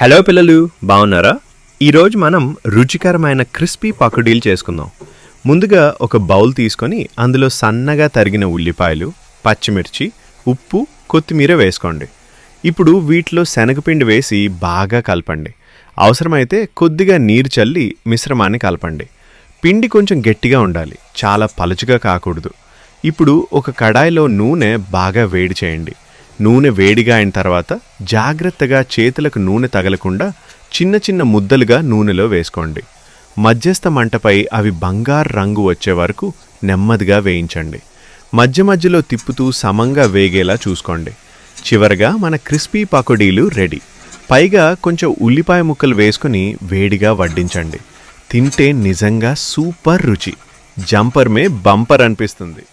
Hello పిల్లలు, బాగున్నారా? ఈరోజు మనం రుచికరమైన క్రిస్పీ పకోడీలు చేసుకుందాం. ముందుగా ఒక బౌల్ తీసుకొని అందులో సన్నగా తరిగిన ఉల్లిపాయలు, పచ్చిమిర్చి, ఉప్పు, కొత్తిమీర వేసుకోండి. ఇప్పుడు వీటిలో శనగపిండి వేసి బాగా కలపండి. అవసరమైతే కొద్దిగా నీరు చల్లి మిశ్రమాన్ని కలపండి. పిండి కొంచెం గట్టిగా ఉండాలి, చాలా పలుచగా కాకూడదు. ఇప్పుడు ఒక కడాయిలో నూనె బాగా వేడి చేయండి. నూనె వేడిగా అయిన తర్వాత జాగ్రత్తగా చేతులకు నూనె తగలకుండా చిన్న చిన్న ముద్దలుగా నూనెలో వేసుకోండి. మధ్యస్థ మంటపై అవి బంగారు రంగు వచ్చే వరకు నెమ్మదిగా వేయించండి. మధ్య మధ్యలో తిప్పుతూ సమంగా వేగేలా చూసుకోండి. చివరగా మన క్రిస్పీ పకోడీలు రెడీ. పైగా కొంచెం ఉల్లిపాయ ముక్కలు వేసుకుని వేడిగా వడ్డించండి. తింటే నిజంగా సూపర్ రుచి, జంపర్ మే బంపర్ అనిపిస్తుంది.